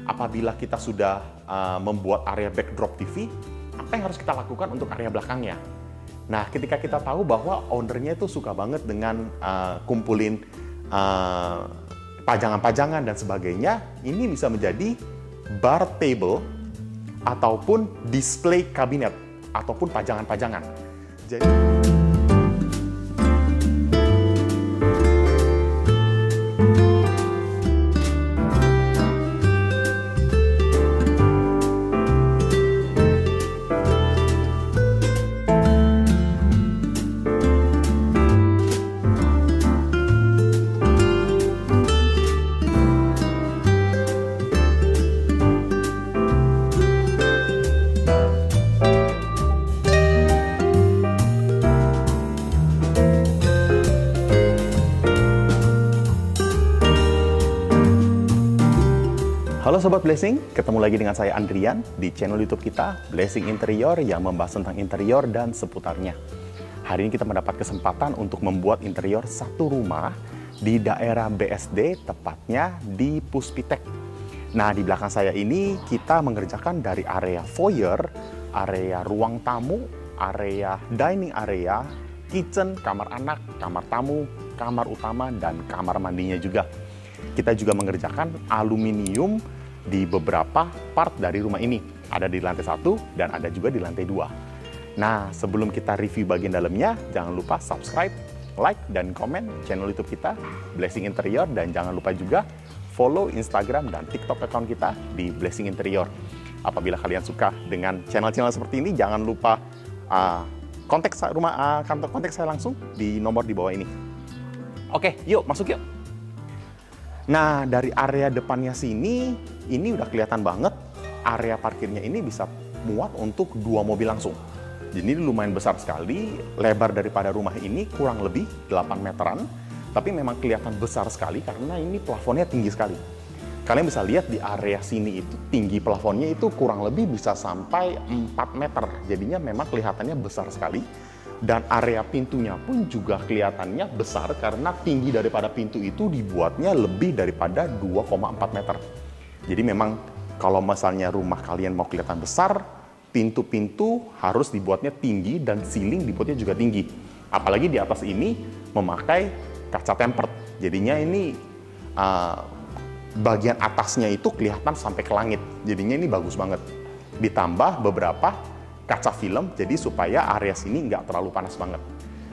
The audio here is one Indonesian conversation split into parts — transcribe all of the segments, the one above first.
apabila kita sudah membuat area backdrop TV, apa yang harus kita lakukan untuk area belakangnya? Nah, ketika kita tahu bahwa ownernya itu suka banget dengan kumpulin pajangan-pajangan dan sebagainya, ini bisa menjadi bar table ataupun display kabinet ataupun pajangan-pajangan. Jadi halo Sobat Blessing, ketemu lagi dengan saya Andrian di channel YouTube kita Blessing Interior yang membahas tentang interior dan seputarnya. Hari ini kita mendapat kesempatan untuk membuat interior satu rumah di daerah BSD, tepatnya di Puspitek. Nah, di belakang saya ini kita mengerjakan dari area foyer, area ruang tamu, area dining area, kitchen, kamar anak, kamar tamu, kamar utama, dan kamar mandinya juga. Kita juga mengerjakan aluminium di beberapa part dari rumah ini. Ada di lantai 1 dan ada juga di lantai 2. Nah, sebelum kita review bagian dalamnya, jangan lupa subscribe, like, dan komen channel YouTube kita, Blessing Interior. Dan jangan lupa juga follow Instagram dan TikTok account kita di Blessing Interior. Apabila kalian suka dengan channel-channel seperti ini, jangan lupa kontak saya langsung di nomor di bawah ini. Oke, yuk masuk yuk. Nah, dari area depannya sini, ini udah kelihatan banget area parkirnya ini bisa muat untuk 2 mobil langsung. Jadi ini lumayan besar sekali, lebar daripada rumah ini kurang lebih 8 meteran, tapi memang kelihatan besar sekali karena ini plafonnya tinggi sekali. Kalian bisa lihat di area sini itu tinggi plafonnya itu kurang lebih bisa sampai 4 meter, jadinya memang kelihatannya besar sekali. Dan area pintunya pun juga kelihatannya besar karena tinggi daripada pintu itu dibuatnya lebih daripada 2,4 meter. Jadi memang kalau misalnya rumah kalian mau kelihatan besar, pintu-pintu harus dibuatnya tinggi dan ceiling dibuatnya juga tinggi. Apalagi di atas ini memakai kaca tempered. Jadinya ini bagian atasnya itu kelihatan sampai ke langit. Jadinya ini bagus banget. Ditambah beberapa kaca film, jadi supaya area sini nggak terlalu panas banget.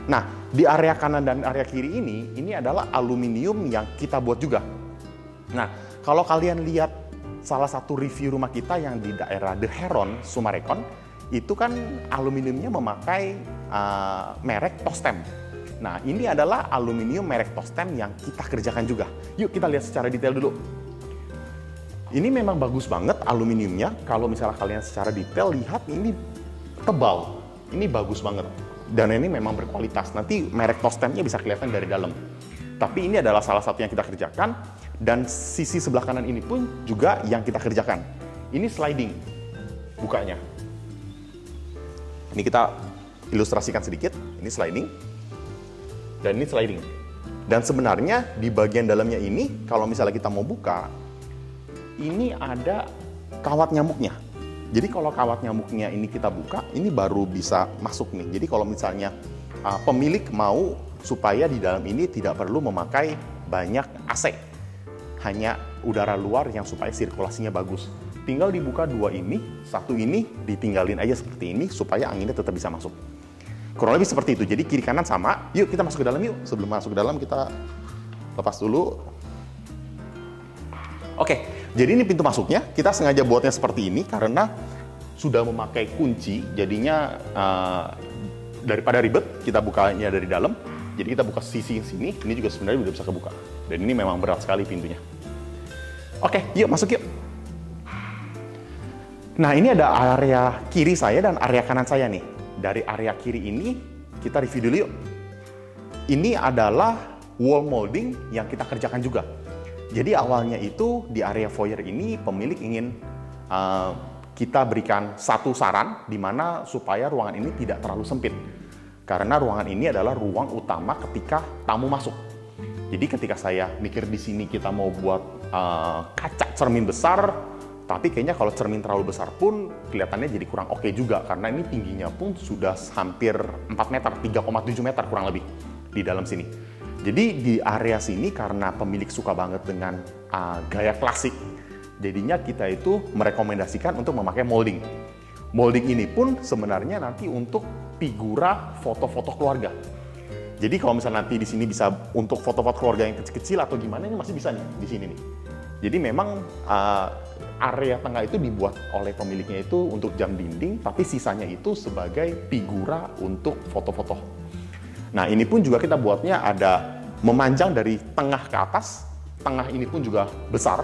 Nah, di area kanan dan area kiri ini adalah aluminium yang kita buat juga. Nah, kalau kalian lihat salah satu review rumah kita yang di daerah The Heron, Summarecon, itu kan aluminiumnya memakai merek Tostem. Nah, ini adalah aluminium merek Tostem yang kita kerjakan juga. Yuk kita lihat secara detail dulu. Ini memang bagus banget aluminiumnya. Kalau misalnya kalian secara detail lihat, ini tebal, ini bagus banget, dan ini memang berkualitas. Nanti merek Tostemnya bisa kelihatan dari dalam. Tapi ini adalah salah satu yang kita kerjakan, dan sisi sebelah kanan ini pun juga yang kita kerjakan. Ini sliding bukanya. Ini kita ilustrasikan sedikit. Ini sliding, dan ini sliding. Dan sebenarnya di bagian dalamnya ini, kalau misalnya kita mau buka, ini ada kawat nyamuknya. Jadi kalau kawat nyamuknya ini kita buka, ini baru bisa masuk nih. Jadi kalau misalnya pemilik mau supaya di dalam ini tidak perlu memakai banyak AC, hanya udara luar yang supaya sirkulasinya bagus. Tinggal dibuka 2 ini, 1 ini ditinggalin aja seperti ini supaya anginnya tetap bisa masuk. Kurang lebih seperti itu. Jadi kiri kanan sama. Yuk kita masuk ke dalam yuk. Sebelum masuk ke dalam kita lepas dulu. Oke, jadi ini pintu masuknya. Kita sengaja buatnya seperti ini karena sudah memakai kunci, jadinya daripada ribet, kita bukanya dari dalam. Jadi kita buka sisi sini, ini juga sebenarnya udah bisa kebuka. Dan ini memang berat sekali pintunya. Oke, yuk masuk yuk. Nah, ini ada area kiri saya dan area kanan saya nih. Dari area kiri ini, kita review dulu yuk. Ini adalah wall molding yang kita kerjakan juga. Jadi awalnya itu di area foyer ini pemilik ingin kita berikan satu saran di mana supaya ruangan ini tidak terlalu sempit. Karena ruangan ini adalah ruang utama ketika tamu masuk. Jadi ketika saya mikir di sini kita mau buat kaca cermin besar, Tapi kayaknya kalau cermin terlalu besar pun kelihatannya jadi kurang oke juga, karena ini tingginya pun sudah hampir 4 meter, 3,7 meter kurang lebih di dalam sini. Jadi di area sini karena pemilik suka banget dengan gaya klasik, jadinya kita itu merekomendasikan untuk memakai molding. Molding ini pun sebenarnya nanti untuk figura foto-foto keluarga. Jadi kalau misalnya nanti di sini bisa untuk foto-foto keluarga yang kecil-kecil atau gimana, ini masih bisa nih di sini nih. Jadi memang area tengah itu dibuat oleh pemiliknya itu untuk jam dinding, tapi sisanya itu sebagai figura untuk foto-foto. Nah, ini pun juga kita buatnya ada memanjang dari tengah ke atas. Tengah ini pun juga besar,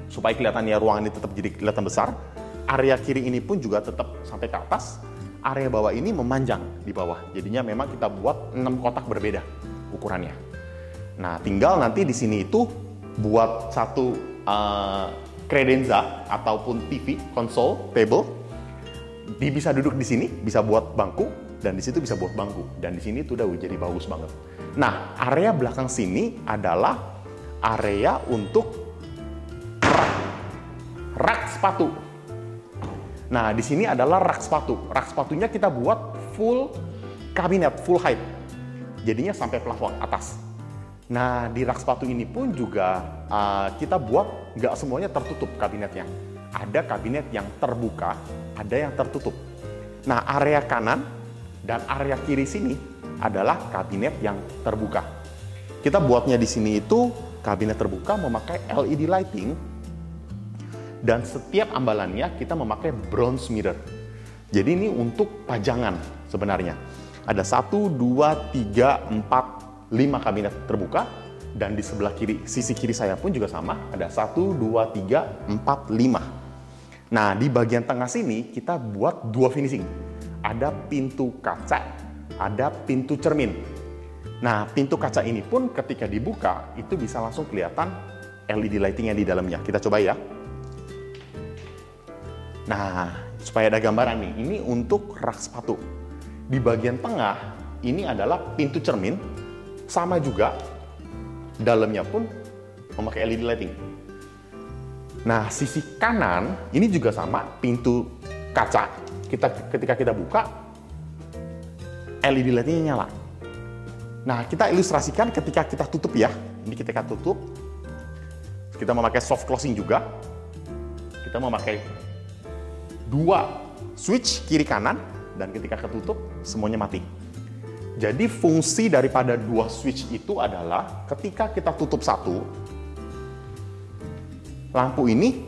supaya kelihatannya ruangan ini tetap jadi kelihatan besar. Area kiri ini pun juga tetap sampai ke atas. Area bawah ini memanjang di bawah. Jadinya memang kita buat 6 kotak berbeda ukurannya. Nah, tinggal nanti di sini itu buat satu kredenza ataupun TV, konsol, table. Dia bisa duduk di sini, bisa buat bangku, dan di situ bisa buat bangku. Dan di sini itu udah jadi bagus banget. Nah, area belakang sini adalah area untuk rak sepatu. Nah, di sini adalah rak sepatu. Rak sepatunya kita buat full kabinet, full height. Jadinya sampai plafon atas. Nah, di rak sepatu ini pun juga kita buat nggak semuanya tertutup kabinetnya. Ada kabinet yang terbuka, ada yang tertutup. Nah, area kanan dan area kiri sini adalah kabinet yang terbuka. Kita buatnya di sini itu kabinet terbuka memakai LED lighting, dan setiap ambalannya kita memakai bronze mirror. Jadi ini untuk pajangan sebenarnya. Ada 1, 2, 3, 4, 5 kabinet terbuka. Dan di sebelah kiri, sisi kiri saya pun juga sama. Ada 1, 2, 3, 4, 5. Nah, di bagian tengah sini kita buat 2 finishing. Ada pintu kaca, ada pintu cermin. Nah, pintu kaca ini pun ketika dibuka, itu bisa langsung kelihatan LED lighting yang di dalamnya. Kita coba ya. Nah, supaya ada gambaran nih, ini untuk rak sepatu. Di bagian tengah, ini adalah pintu cermin, sama juga, dalamnya pun memakai LED lighting. Nah, sisi kanan, ini juga sama, pintu kaca. Ketika kita buka, LED lightingnya nyala. Nah, kita ilustrasikan ketika kita tutup ya. Ini ketika tutup, kita memakai soft closing juga. Kita memakai 2 switch kiri kanan, dan ketika ketutup semuanya mati. Jadi fungsi daripada 2 switch itu adalah ketika kita tutup satu, lampu ini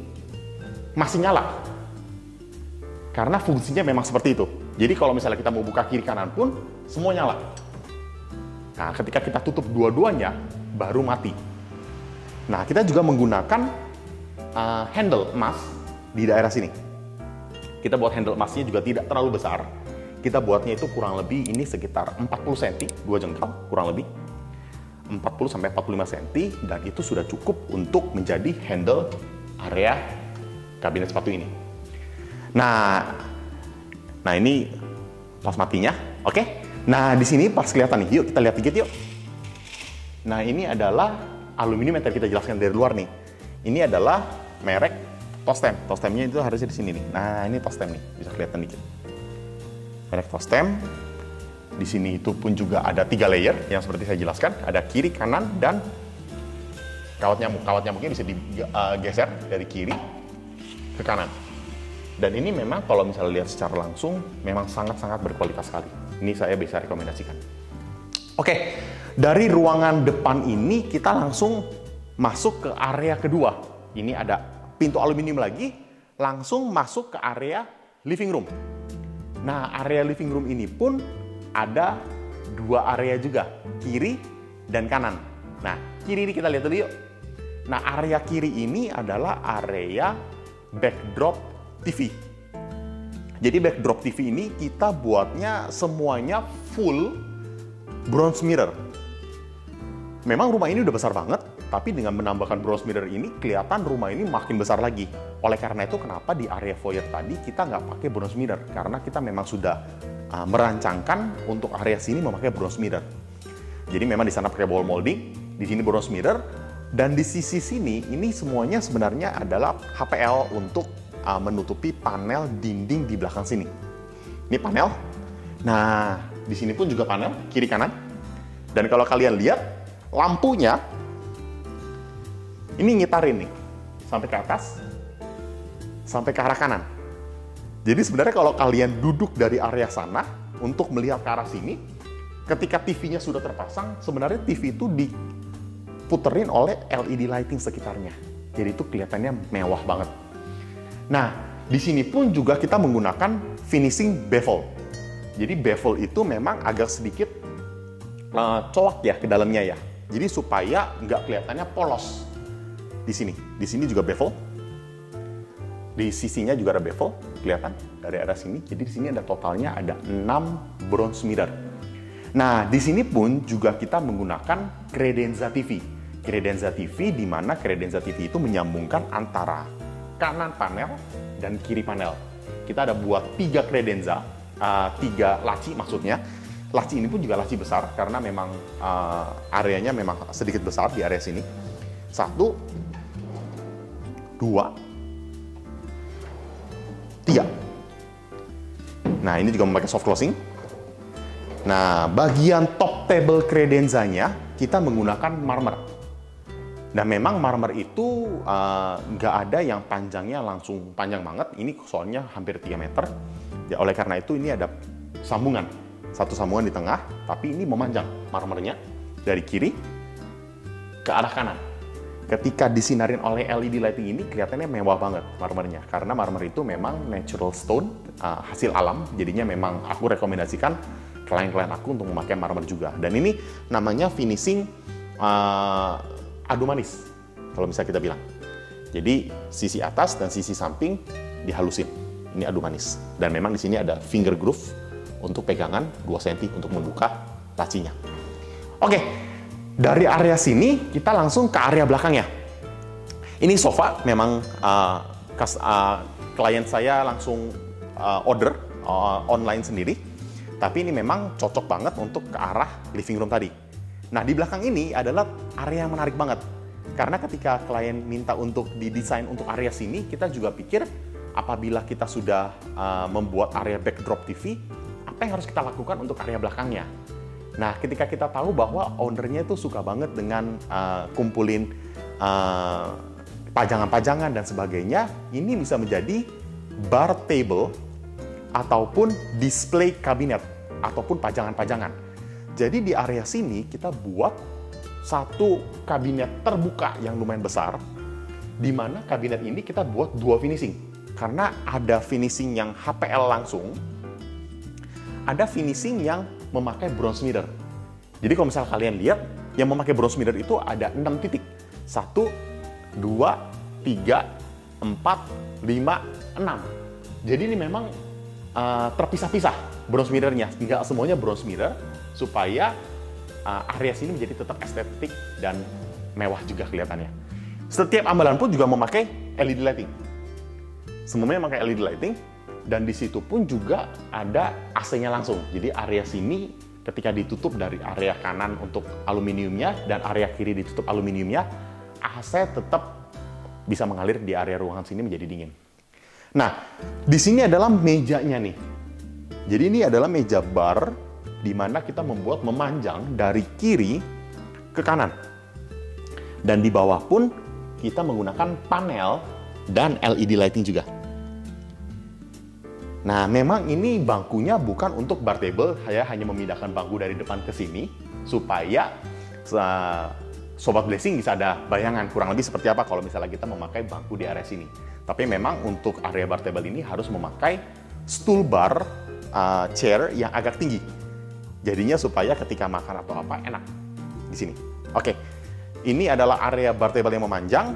masih nyala. Karena fungsinya memang seperti itu. Jadi kalau misalnya kita mau buka kiri kanan pun semua nyala. Nah, ketika kita tutup dua-duanya baru mati. Nah, kita juga menggunakan handle emas di daerah sini. Kita buat handle emasnya juga tidak terlalu besar. Kita buatnya itu kurang lebih ini sekitar 40 cm, 2 jengkal kurang lebih. 40-45 cm, dan itu sudah cukup untuk menjadi handle area kabinet sepatu ini. Nah ini pas matinya, oke? Nah, di sini pas kelihatan nih, yuk kita lihat dikit yuk. Nah, ini adalah aluminium yang tadi kita jelaskan dari luar nih. Ini adalah merek Tostem. Tostemnya itu harusnya di sini nih. Nah, ini Tostem nih, bisa kelihatan dikit. Merek Tostem. Di sini itu pun juga ada 3 layer yang seperti saya jelaskan. Ada kiri, kanan, dan kawat nyamuk. Kawat nyamuknya bisa digeser dari kiri ke kanan. Dan ini memang kalau misalnya lihat secara langsung, memang sangat-sangat berkualitas sekali. Ini saya bisa rekomendasikan. Oke, dari ruangan depan ini kita langsung masuk ke area kedua. Ini ada pintu aluminium lagi, langsung masuk ke area living room. Nah, area living room ini pun ada 2 area juga, kiri dan kanan. Nah, kiri ini kita lihat dulu yuk. Nah, area kiri ini adalah area backdrop TV. Jadi backdrop TV ini kita buatnya semuanya full bronze mirror. Memang rumah ini udah besar banget, tapi dengan menambahkan bronze mirror ini, kelihatan rumah ini makin besar lagi. Oleh karena itu, kenapa di area foyer tadi kita nggak pakai bronze mirror? Karena kita memang sudah merancangkan untuk area sini memakai bronze mirror. Jadi memang di sana pakai wall molding, di sini bronze mirror. Dan di sisi sini, ini semuanya sebenarnya adalah HPL untuk menutupi panel dinding di belakang sini. Ini panel. Nah, di sini pun juga panel, kiri kanan. Dan kalau kalian lihat, lampunya ini ngitarin nih, sampai ke atas, sampai ke arah kanan. Jadi sebenarnya kalau kalian duduk dari area sana, untuk melihat ke arah sini, ketika TV-nya sudah terpasang, sebenarnya TV itu diputerin oleh LED lighting sekitarnya. Jadi itu kelihatannya mewah banget. Nah, di sini pun juga kita menggunakan finishing bevel. Jadi bevel itu memang agak sedikit colok ya ke dalamnya ya. Jadi supaya nggak kelihatannya polos. Di sini juga bevel. Di sisinya juga ada bevel, kelihatan dari arah sini. Jadi di sini ada totalnya ada 6 bronze mirror. Nah, di sini pun juga kita menggunakan credenza TV. Credenza TV di mana credenza TV itu menyambungkan antara kanan panel dan kiri panel. Kita ada buat 3 credenza, 3 laci maksudnya. Laci ini pun juga laci besar karena memang areanya memang sedikit besar di area sini. 1, 2, 3. Nah, ini juga memakai soft closing. Nah, bagian top table credenzanya kita menggunakan marmer. Dan memang marmer itu nggak ada yang panjangnya langsung panjang banget. Ini soalnya hampir 3 meter. Ya, oleh karena itu ini ada sambungan. Satu sambungan di tengah, tapi ini memanjang marmernya dari kiri ke arah kanan. Ketika disinarin oleh LED lighting ini kelihatannya mewah banget marmernya. Karena marmer itu memang natural stone, hasil alam. Jadinya memang aku rekomendasikan klien-klien aku untuk memakai marmer juga. Dan ini namanya finishing adu manis, kalau misalnya kita bilang. Jadi sisi atas dan sisi samping dihalusin. Ini adu manis. Dan memang di sini ada finger groove untuk pegangan 2 cm untuk membuka lacinya. Oke, dari area sini kita langsung ke area belakangnya. Ini sofa, memang klien saya langsung order online sendiri. Tapi ini memang cocok banget untuk ke arah living room tadi. Nah, di belakang ini adalah area yang menarik banget. Karena ketika klien minta untuk didesain untuk area sini, kita juga pikir apabila kita sudah membuat area backdrop TV, apa yang harus kita lakukan untuk area belakangnya? Nah, ketika kita tahu bahwa ownernya itu suka banget dengan kumpulin pajangan-pajangan dan sebagainya, ini bisa menjadi bar table ataupun display kabinet ataupun pajangan-pajangan. Jadi di area sini kita buat satu kabinet terbuka yang lumayan besar, di mana kabinet ini kita buat 2 finishing. Karena ada finishing yang HPL langsung, ada finishing yang memakai bronze mirror. Jadi kalau misalnya kalian lihat, yang memakai bronze mirror itu ada 6 titik. 1, 2, 3, 4, 5, 6. Jadi ini memang terpisah-pisah bronze mirrornya. Tidak semuanya bronze mirror, supaya area sini menjadi tetap estetik dan mewah juga kelihatannya. Setiap ambalan pun juga memakai LED lighting. Semuanya memakai LED lighting, dan di situ pun juga ada AC-nya langsung. Jadi area sini ketika ditutup dari area kanan untuk aluminiumnya dan area kiri ditutup aluminiumnya, AC tetap bisa mengalir di area ruangan sini menjadi dingin. Nah, di sini adalah mejanya nih. Jadi ini adalah meja bar di mana kita membuat memanjang dari kiri ke kanan. Dan di bawah pun kita menggunakan panel dan LED lighting juga. Nah, memang ini bangkunya bukan untuk bar table, saya hanya memindahkan bangku dari depan ke sini supaya Sobat Blessing bisa ada bayangan kurang lebih seperti apa kalau misalnya kita memakai bangku di area sini. Tapi memang untuk area bar table ini harus memakai stool bar chair yang agak tinggi. Jadinya supaya ketika makan atau apa enak di sini. Oke, ini adalah area bar table yang memanjang,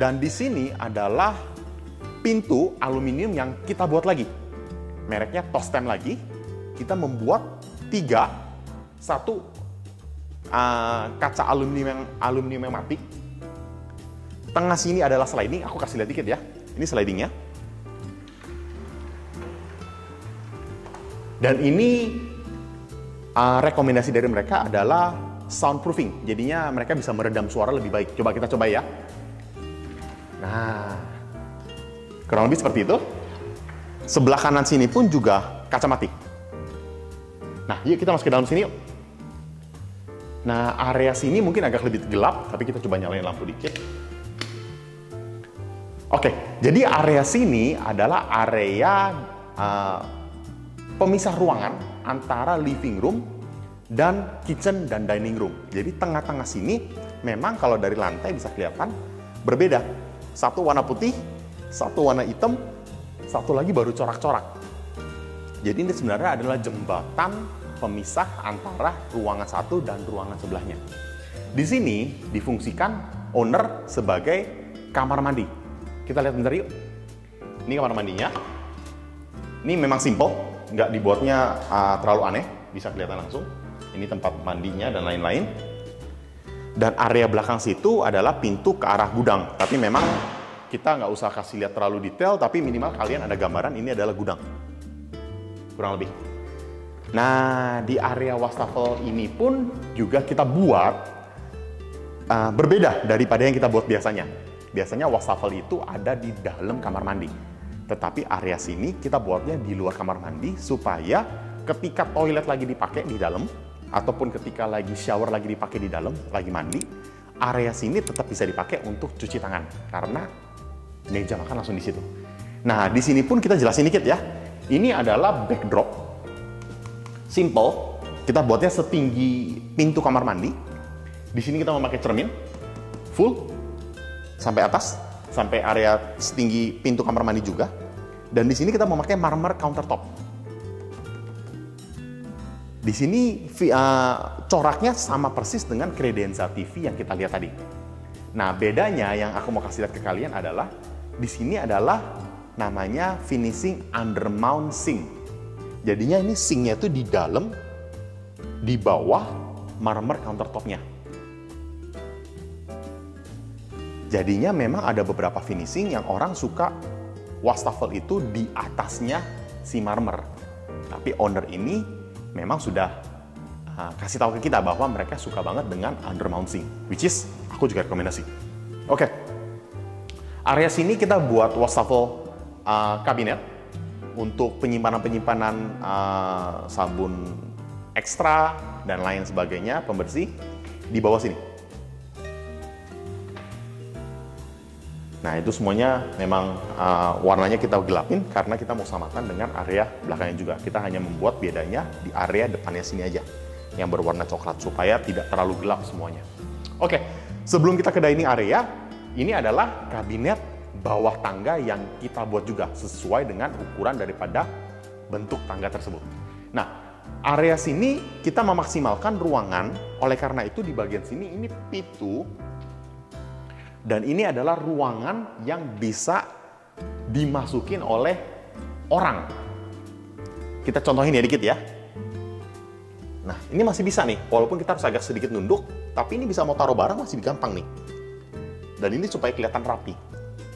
dan di sini adalah pintu aluminium yang kita buat lagi. Mereknya Tostem lagi. Kita membuat 3, 1 kaca aluminium yang mati. Tengah sini adalah sliding. Aku kasih lihat dikit ya. Ini slidingnya. Dan ini rekomendasi dari mereka adalah soundproofing. Jadinya mereka bisa meredam suara lebih baik. Coba kita coba ya. Nah, kurang lebih seperti itu. Sebelah kanan sini pun juga kaca mati. Nah, yuk kita masuk ke dalam sini yuk. Nah, area sini mungkin agak lebih gelap, tapi kita coba nyalain lampu dikit. Oke, jadi area sini adalah area pemisah ruangan antara living room dan kitchen dan dining room. Jadi tengah-tengah sini memang kalau dari lantai bisa kelihatan berbeda. Satu warna putih, satu warna hitam, satu lagi baru corak-corak. Jadi ini sebenarnya adalah jembatan pemisah antara ruangan satu dan ruangan sebelahnya. Di sini difungsikan owner sebagai kamar mandi. Kita lihat bentar yuk. Ini kamar mandinya. Ini memang simple, nggak dibuatnya terlalu aneh, bisa kelihatan langsung. Ini tempat mandinya dan lain-lain. Dan area belakang situ adalah pintu ke arah gudang. Tapi memang kita nggak usah kasih lihat terlalu detail, tapi minimal kalian ada gambaran ini adalah gudang. Kurang lebih. Nah, di area wastafel ini pun juga kita buat berbeda daripada yang kita buat biasanya. Biasanya wastafel itu ada di dalam kamar mandi. Tetapi area sini kita buatnya di luar kamar mandi supaya ketika toilet lagi dipakai di dalam, ataupun ketika lagi shower lagi dipakai di dalam, lagi mandi, area sini tetap bisa dipakai untuk cuci tangan. Karena meja makan langsung di situ. Nah, di sini pun kita jelasin dikit ya. Ini adalah backdrop. Simple, kita buatnya setinggi pintu kamar mandi. Di sini kita memakai cermin full sampai atas, sampai area setinggi pintu kamar mandi juga. Dan di sini kita memakai marmer countertop. Di sini coraknya sama persis dengan Credenza TV yang kita lihat tadi. Nah, bedanya yang aku mau kasih lihat ke kalian adalah di sini adalah namanya finishing undermount sink. Jadinya ini sinknya itu di dalam, di bawah marmer countertopnya. Jadinya memang ada beberapa finishing yang orang suka wastafel itu di atasnya si marmer. Tapi owner ini memang sudah kasih tahu ke kita bahwa mereka suka banget dengan undermount sink, which is aku juga rekomendasi. Oke. Area sini kita buat wastafel kabinet untuk penyimpanan sabun ekstra dan lain sebagainya, pembersih di bawah sini. Nah, itu semuanya memang warnanya kita gelapin karena kita mau samakan dengan area belakangnya juga. Kita hanya membuat bedanya di area depannya sini aja yang berwarna coklat supaya tidak terlalu gelap semuanya. Oke, sebelum kita ke dining area, ini adalah kabinet bawah tangga yang kita buat juga sesuai dengan ukuran daripada bentuk tangga tersebut. Nah, area sini kita memaksimalkan ruangan, oleh karena itu di bagian sini ini pintu, dan ini adalah ruangan yang bisa dimasukin oleh orang. Kita contohin ya dikit ya. Nah, ini masih bisa nih, walaupun kita harus agak sedikit nunduk, tapi ini bisa mau taruh barang masih gampang nih. Dan ini supaya kelihatan rapi.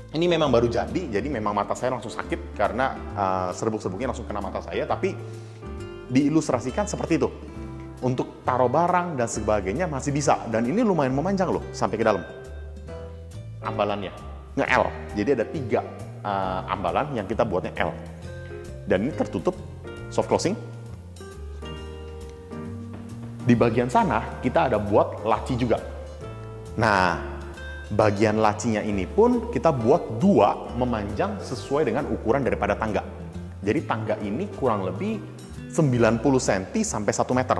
Ini memang baru jadi memang mata saya langsung sakit karena serbuk-serbuknya langsung kena mata saya, tapi diilustrasikan seperti itu. Untuk taruh barang dan sebagainya masih bisa, dan ini lumayan memanjang loh sampai ke dalam. Ambalannya nge-L, jadi ada 3 ambalan yang kita buatnya L. Dan ini tertutup soft closing. Di bagian sana kita ada buat laci juga. Nah, bagian lacinya ini pun kita buat 2 memanjang sesuai dengan ukuran daripada tangga. Jadi tangga ini kurang lebih 90 cm sampai 1 meter.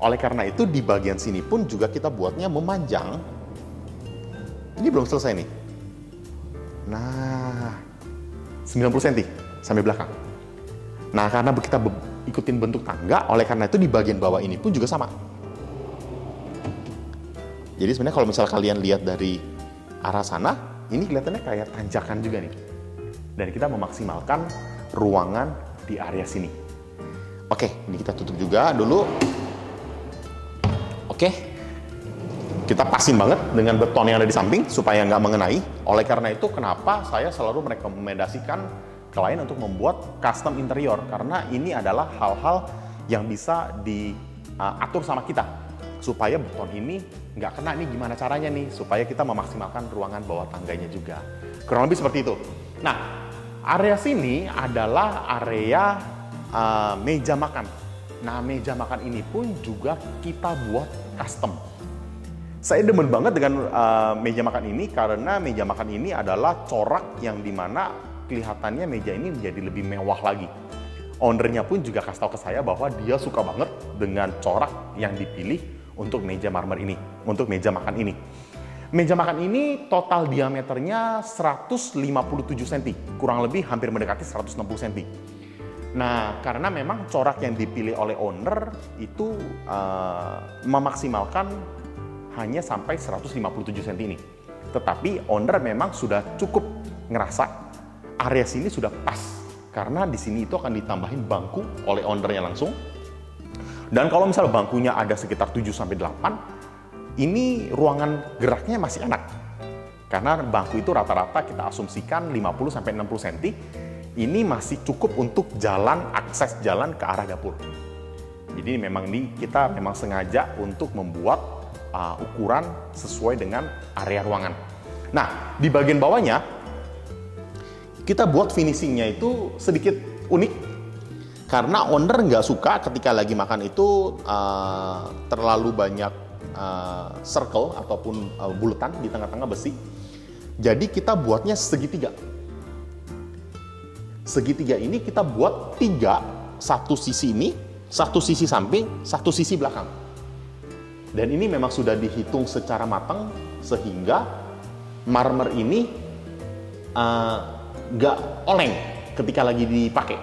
Oleh karena itu di bagian sini pun juga kita buatnya memanjang. Ini belum selesai nih. Nah, 90 cm sampai belakang. Nah, karena kita ikutin bentuk tangga, oleh karena itu di bagian bawah ini pun juga sama. Jadi sebenarnya kalau misal kalian lihat dari arah sana, ini kelihatannya kayak tanjakan juga nih. Dan kita memaksimalkan ruangan di area sini. Oke, ini kita tutup juga dulu. Oke, kita pasin banget dengan beton yang ada di samping supaya nggak mengenai. Oleh karena itu, kenapa saya selalu merekomendasikan klien untuk membuat custom interior. Karena ini adalah hal-hal yang bisa diatur sama kita. supaya beton ini nggak kena. Nih gimana caranya nih supaya kita memaksimalkan ruangan bawah tangganya juga. Kurang lebih seperti itu. Nah, area sini adalah area meja makan. Nah, meja makan ini pun juga kita buat custom. Saya demen banget dengan meja makan ini karena meja makan ini adalah corak yang dimana kelihatannya meja ini menjadi lebih mewah lagi. Ownernya pun juga kasih tahu ke saya bahwa dia suka banget dengan corak yang dipilih untuk meja marmer ini, untuk meja makan ini. Meja makan ini total diameternya 157 cm, kurang lebih hampir mendekati 160 cm. Nah, karena memang corak yang dipilih oleh owner itu memaksimalkan hanya sampai 157 cm ini. Tetapi owner memang sudah cukup ngerasa area sini sudah pas. Karena di sini itu akan ditambahin bangku oleh ownernya langsung. Dan kalau misalnya bangkunya ada sekitar 7-8, ini ruangan geraknya masih enak. Karena bangku itu rata-rata kita asumsikan 50-60 cm. Ini masih cukup untuk akses jalan ke arah dapur. Jadi memang ini kita memang sengaja untuk membuat ukuran sesuai dengan area ruangan. Nah, di bagian bawahnya kita buat finishingnya itu sedikit unik karena owner nggak suka ketika lagi makan itu terlalu banyak circle ataupun bulatan di tengah-tengah besi. Jadi kita buatnya segitiga. Segitiga ini kita buat 3, satu sisi ini, satu sisi samping, satu sisi belakang. Dan ini memang sudah dihitung secara matang sehingga marmer ini nggak oleng ketika lagi dipakai.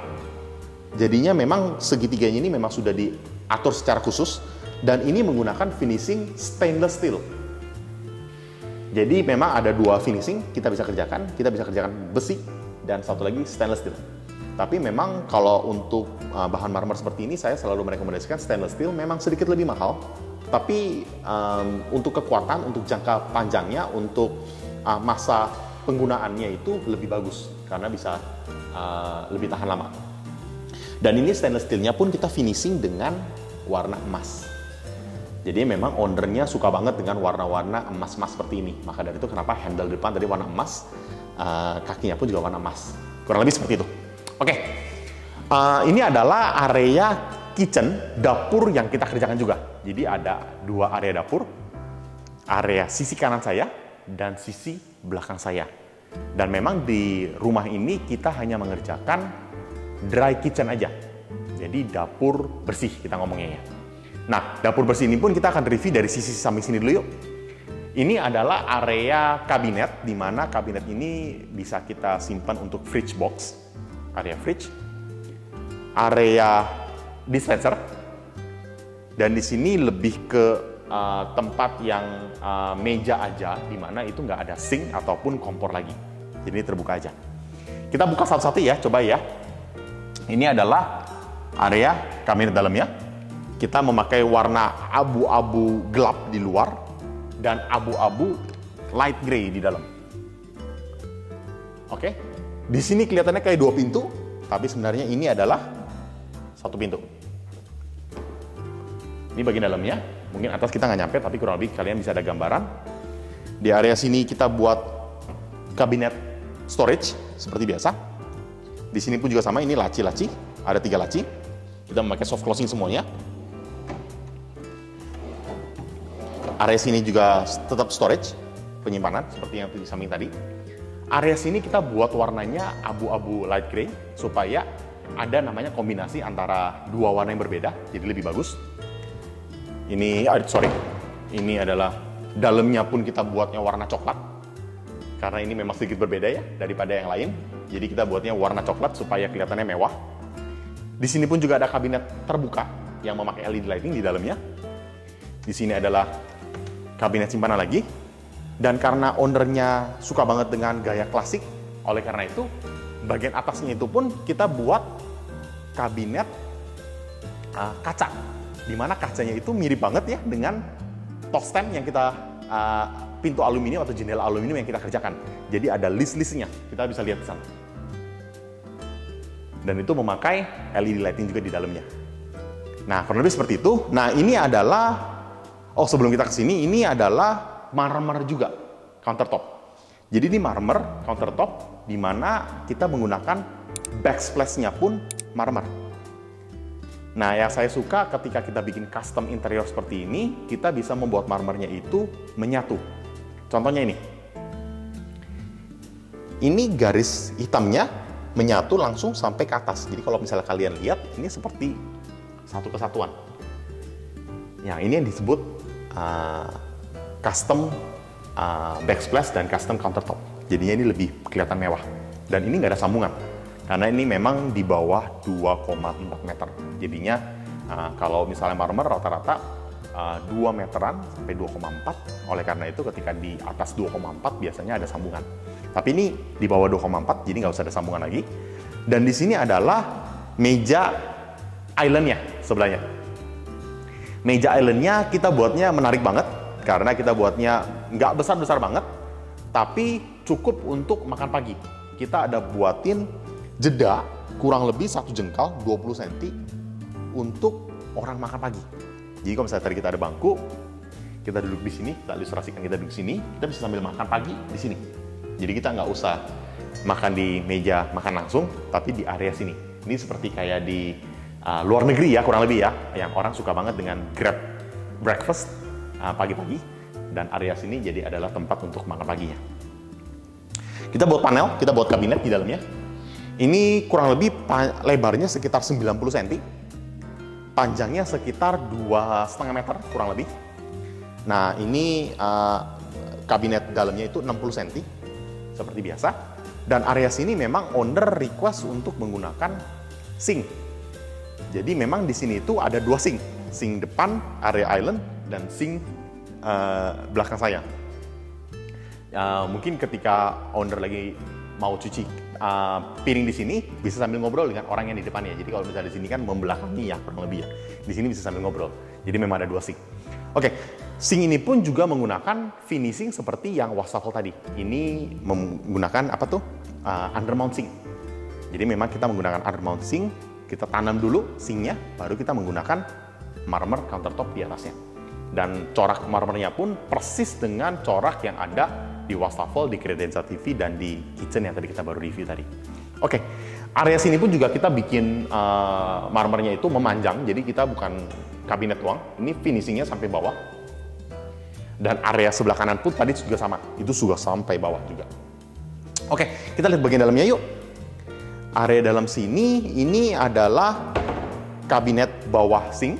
Jadinya memang segitiganya ini memang sudah diatur secara khusus dan ini menggunakan finishing stainless steel. Jadi memang ada 2 finishing kita bisa kerjakan besi dan satu lagi stainless steel. Tapi memang kalau untuk bahan marmer seperti ini saya selalu merekomendasikan stainless steel, memang sedikit lebih mahal. Tapi untuk kekuatan, untuk jangka panjangnya, untuk masa penggunaannya itu lebih bagus karena bisa lebih tahan lama. Dan ini stainless steelnya pun kita finishing dengan warna emas. Jadi memang ownernya suka banget dengan warna-warna emas-emas seperti ini. Maka dari itu kenapa handle depan tadi warna emas, kakinya pun juga warna emas. Kurang lebih seperti itu. Oke, ini adalah area kitchen, dapur yang kita kerjakan juga. Jadi ada 2 area dapur, area sisi kanan saya dan sisi belakang saya. Dan memang di rumah ini kita hanya mengerjakan dry kitchen aja. Jadi dapur bersih kita ngomongnya ya. Nah, dapur bersih ini pun kita akan review dari sisi samping sini dulu yuk. Ini adalah area kabinet, di mana kabinet ini bisa kita simpan untuk fridge box, area fridge, area dispenser, dan di sini lebih ke tempat yang meja aja, di mana itu nggak ada sink ataupun kompor lagi. Jadi ini terbuka aja. Kita buka satu-satu ya, coba ya. Ini adalah area kabinet dalamnya. Kita memakai warna abu-abu gelap di luar dan abu-abu light gray di dalam. Oke, di sini kelihatannya kayak 2 pintu, tapi sebenarnya ini adalah 1 pintu. Ini bagian dalamnya, mungkin atas kita nggak nyampe, tapi kurang lebih kalian bisa ada gambaran. Di area sini kita buat kabinet storage seperti biasa. Di sini pun juga sama, ini laci-laci, ada 3 laci. Kita memakai soft closing semuanya. Area sini juga tetap storage, penyimpanan seperti yang di samping tadi. Area sini kita buat warnanya abu-abu light gray supaya ada namanya kombinasi antara 2 warna yang berbeda, jadi lebih bagus. Ini adalah dalamnya pun kita buatnya warna coklat karena ini memang sedikit berbeda ya daripada yang lain. Jadi kita buatnya warna coklat supaya kelihatannya mewah. Di sini pun juga ada kabinet terbuka yang memakai LED lighting di dalamnya. Di sini adalah kabinet simpanan lagi. Dan karena ownernya suka banget dengan gaya klasik, oleh karena itu bagian atasnya itu pun kita buat kabinet kaca, di mana kacanya itu mirip banget ya dengan top stand yang kita pintu aluminium atau jendela aluminium yang kita kerjakan. Jadi ada list-listnya, kita bisa lihat di sana. Dan itu memakai LED lighting juga di dalamnya. Nah, kurang lebih seperti itu. Nah, ini adalah Oh, sebelum kita ke sini, ini adalah marmer juga, countertop. Jadi ini marmer, countertop, di mana kita menggunakan backsplash-nya pun marmer. Nah, yang saya suka ketika kita bikin custom interior seperti ini, kita bisa membuat marmernya itu menyatu. Contohnya ini. Ini garis hitamnya menyatu langsung sampai ke atas. Jadi kalau misalnya kalian lihat, ini seperti satu kesatuan. Ya, ini yang disebut custom backsplash dan custom countertop. Jadinya ini lebih kelihatan mewah. Dan ini nggak ada sambungan. Karena ini memang di bawah 2,4 meter. Jadinya kalau misalnya marmer rata-rata 2 meteran sampai 2,4. Oleh karena itu ketika di atas 2,4 biasanya ada sambungan. Tapi ini di bawah 2,4, jadi nggak usah ada sambungan lagi. Dan di sini adalah meja islandnya sebelahnya. Meja islandnya kita buatnya menarik banget, karena kita buatnya nggak besar-besar banget, tapi cukup untuk makan pagi. Kita ada buatin jeda kurang lebih 1 jengkal, 20 cm, untuk orang makan pagi. Jadi kalau misalnya tadi kita ada bangku, kita duduk di sini, kita ilustrasikan kita duduk di sini, kita bisa sambil makan pagi di sini. Jadi kita nggak usah makan di meja makan langsung, tapi di area sini. Ini seperti kayak di luar negeri ya, kurang lebih ya, yang orang suka banget dengan grab breakfast pagi-pagi, dan area sini jadi adalah tempat untuk makan paginya. Kita buat panel, kita buat kabinet di dalamnya. Ini kurang lebih lebarnya sekitar 90 cm, panjangnya sekitar 2,5 meter kurang lebih. Nah, ini kabinet dalamnya itu 60 cm, seperti biasa. Dan area sini memang owner request untuk menggunakan sink. Jadi memang di sini itu ada 2 sink. Sink depan, area island, dan sink belakang saya. Mungkin ketika owner lagi mau cuci piring di sini, bisa sambil ngobrol dengan orang yang di depannya. Jadi kalau misalnya di sini kan membelakangi ya, kurang lebih ya. Di sini bisa sambil ngobrol. Jadi memang ada 2 sink. Oke, sink ini pun juga menggunakan finishing seperti yang wastafel tadi. Ini menggunakan apa tuh? Undermount sink. Jadi memang kita menggunakan undermount sink, kita tanam dulu sinknya, baru kita menggunakan marmer countertop di atasnya. Dan corak marmernya pun persis dengan corak yang ada di wastafel, di Credenza TV, dan di kitchen yang tadi kita baru review tadi. Oke, area sini pun juga kita bikin marmernya itu memanjang, jadi kita bukan kabinet doang, ini finishingnya sampai bawah. Dan area sebelah kanan pun tadi juga sama, itu juga sampai bawah juga. Oke, kita lihat bagian dalamnya yuk. Area dalam sini, ini adalah kabinet bawah sink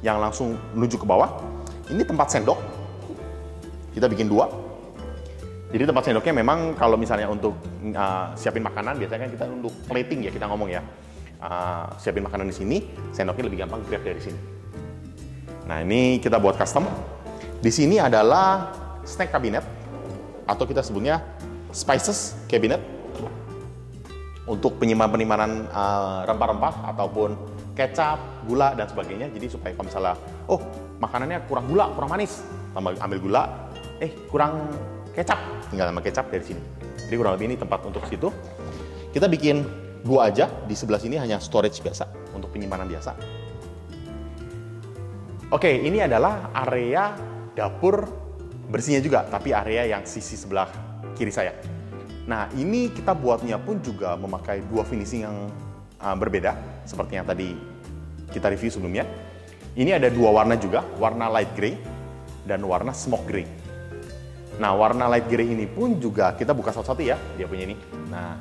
yang langsung menuju ke bawah. Ini tempat sendok, kita bikin 2. Jadi tempat sendoknya memang kalau misalnya untuk siapin makanan, biasanya kan kita untuk plating ya, kita ngomong ya. Siapin makanan di sini, sendoknya lebih gampang grab dari sini. Nah, ini kita buat custom. Di sini adalah snack cabinet, atau kita sebutnya spices cabinet, untuk penyimpanan rempah-rempah ataupun kecap, gula, dan sebagainya. Jadi supaya kalau misalnya, oh makanannya kurang gula, kurang manis, ambil gula, kurang kecap, tinggal tambah kecap dari sini. Jadi kurang lebih ini tempat untuk situ. Kita bikin 2 aja, di sebelah sini hanya storage biasa, untuk penyimpanan biasa. Oke, ini adalah area dapur bersihnya juga, tapi area yang sisi sebelah kiri saya. Nah, ini kita buatnya pun juga memakai 2 finishing yang berbeda, seperti yang tadi kita review sebelumnya. Ini ada 2 warna juga, warna light gray dan warna smoke gray. Nah, warna light gray ini pun juga kita buka satu-satu ya, dia punya ini. Nah,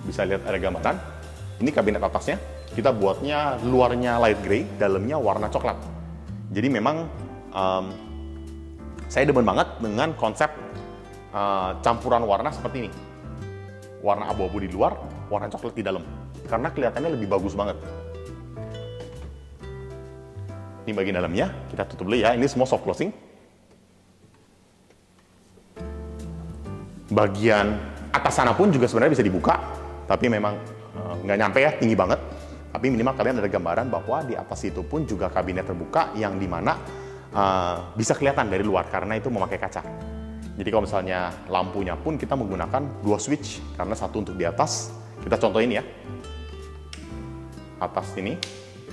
bisa lihat ada gambaran. Ini kabinet atasnya, kita buatnya luarnya light gray, dalamnya warna coklat. Jadi memang saya demen banget dengan konsep campuran warna seperti ini. Warna abu-abu di luar, warna coklat di dalam. Karena kelihatannya lebih bagus banget. Ini bagian dalamnya, kita tutup dulu ya. Ini semua soft closing. Bagian atas sana pun juga sebenarnya bisa dibuka, tapi memang nggak nyampe ya, tinggi banget. Tapi minimal kalian ada gambaran bahwa di atas itu pun juga kabinet terbuka yang dimana bisa kelihatan dari luar karena itu memakai kaca. Jadi kalau misalnya lampunya pun kita menggunakan 2 switch, karena satu untuk di atas, kita contohin ya. Atas ini,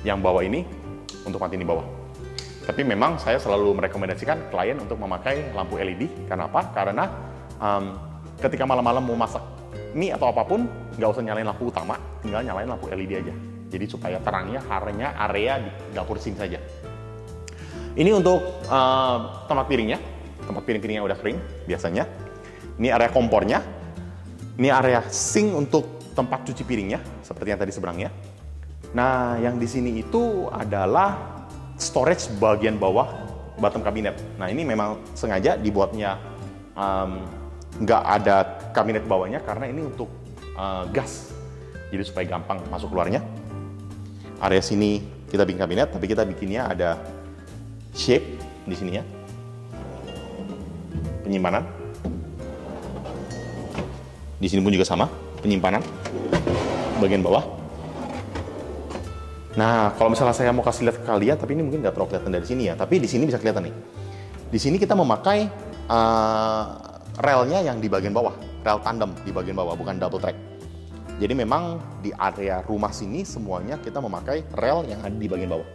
yang bawah ini untuk mati di bawah. Tapi memang saya selalu merekomendasikan klien untuk memakai lampu LED. Karena apa? Karena ketika malam-malam mau masak mie atau apapun, nggak usah nyalain lampu utama, tinggal nyalain lampu LED aja. Jadi supaya terangnya hanya area di dapur sink saja. Ini untuk tempat piringnya. Tempat piring-piringnya udah kering biasanya. Ini area kompornya. Ini area sink untuk tempat cuci piringnya, seperti yang tadi seberangnya. Nah, yang di sini itu adalah storage bagian bawah bottom kabinet. Nah, ini memang sengaja dibuatnya nggak ada kabinet bawahnya karena ini untuk gas. Jadi supaya gampang masuk keluarnya. Area sini kita bikin kabinet, tapi kita bikinnya ada shape di sini ya. Penyimpanan. Di sini pun juga sama, penyimpanan bagian bawah. Nah, kalau misalnya saya mau kasih lihat ke kalian, tapi ini mungkin nggak terlalu kelihatan dari sini ya, tapi di sini bisa kelihatan nih. Di sini kita memakai relnya yang di bagian bawah, rel tandem di bagian bawah, bukan double track. Jadi memang di area rumah sini semuanya kita memakai rel yang ada di bagian bawah.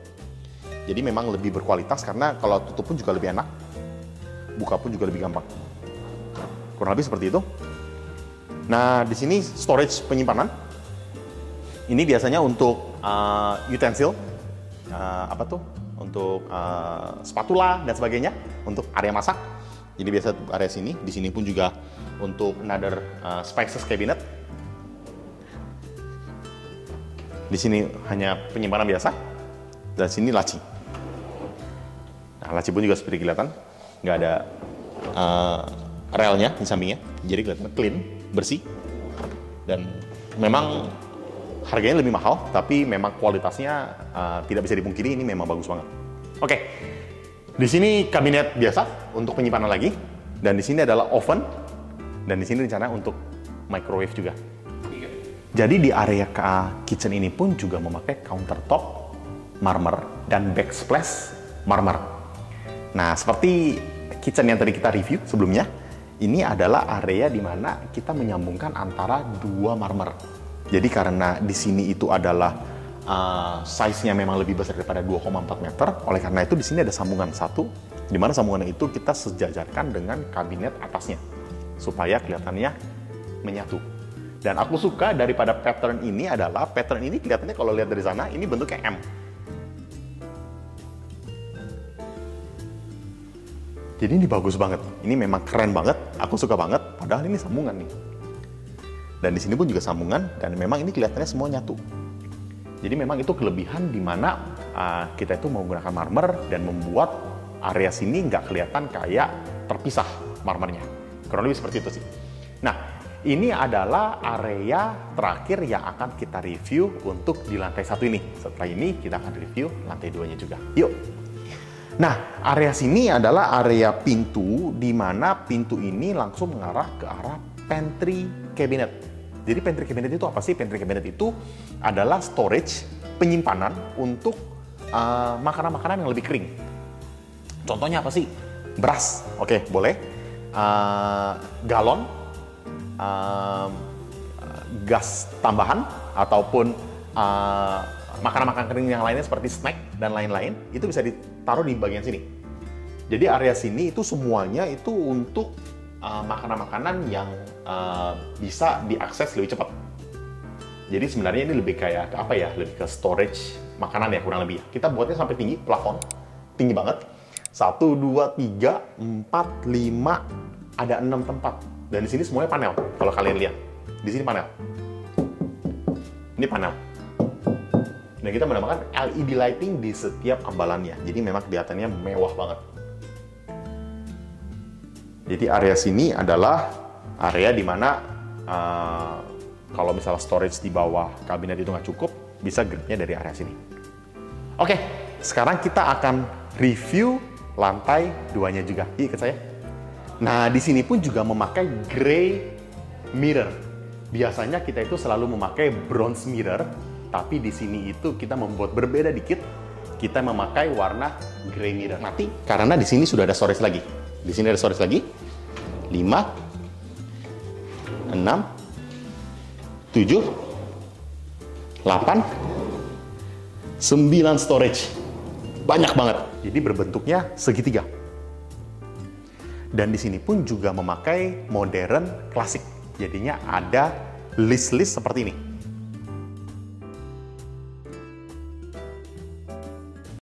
Jadi memang lebih berkualitas karena kalau tutup pun juga lebih enak, buka pun juga lebih gampang. Kurang lebih seperti itu. Nah, di sini storage penyimpanan. Ini biasanya untuk utensil, untuk spatula dan sebagainya, untuk area masak. Jadi biasa area sini. Di sini pun juga untuk another spices cabinet. Di sini hanya penyimpanan biasa. Dan sini laci. Nah, laci pun juga seperti kelihatan, nggak ada relnya di sampingnya. Jadi kelihatan clean, bersih, dan memang harganya lebih mahal, tapi memang kualitasnya tidak bisa dipungkiri, ini memang bagus banget. Oke, di sini kabinet biasa untuk penyimpanan lagi, dan di sini adalah oven, dan di sini rencana untuk microwave juga. Jadi di area kitchen ini pun juga memakai countertop marmer dan backsplash marmer. Nah, seperti kitchen yang tadi kita review sebelumnya, ini adalah area di mana kita menyambungkan antara dua marmer. Jadi karena di sini itu adalah size-nya memang lebih besar daripada 2,4 meter, oleh karena itu di sini ada sambungan satu, di mana sambungan itu kita sejajarkan dengan kabinet atasnya, supaya kelihatannya menyatu. Dan aku suka daripada pattern ini adalah, pattern ini kelihatannya kalau lihat dari sana, ini bentuknya M. Jadi ini bagus banget, ini memang keren banget, aku suka banget, padahal ini sambungan nih. Dan di sini pun juga sambungan, dan memang ini kelihatannya semua nyatu. Jadi memang itu kelebihan di mana kita itu menggunakan marmer dan membuat area sini nggak kelihatan kayak terpisah marmernya. Kurang lebih seperti itu sih. Nah, ini adalah area terakhir yang akan kita review untuk di lantai satu ini. Setelah ini kita akan review lantai 2-nya juga. Yuk! Nah, area sini adalah area pintu, di mana pintu ini langsung mengarah ke arah pantry cabinet. Jadi pantry cabinet itu apa sih? Pantry cabinet itu adalah storage, penyimpanan untuk makanan-makanan yang lebih kering. Contohnya apa sih? Beras, oke, boleh. Galon, gas tambahan, ataupun makanan-makanan kering yang lainnya seperti snack dan lain-lain, itu bisa ditaruh di bagian sini. Jadi area sini itu semuanya itu untuk makanan-makanan yang bisa diakses lebih cepat. Jadi sebenarnya ini lebih kayak apa ya? Lebih ke storage makanan ya, kurang lebih. Kita buatnya sampai tinggi, plafon tinggi banget. 1, 2, 3, 4, 5, ada 6 tempat. Dan di sini semuanya panel. Kalau kalian lihat, di sini panel. Ini panel. Dan kita menambahkan LED lighting di setiap ambalannya. Jadi memang kelihatannya mewah banget. Jadi area sini adalah area di mana kalau misalnya storage di bawah kabinet itu nggak cukup, bisa grabnya dari area sini. Oke, sekarang kita akan review lantai 2-nya juga. Ikut saya. Nah, di sini pun juga memakai gray mirror. Biasanya kita itu selalu memakai bronze mirror, tapi di sini itu kita membuat berbeda dikit. Kita memakai warna gray mirror. Nanti karena di sini sudah ada storage lagi. Di sini ada storage lagi. 5, 6, 7, 8, 9 storage. banyak banget. Jadi berbentuknya segitiga. Dan di sini pun juga memakai modern klasik. Jadinya ada list-list seperti ini.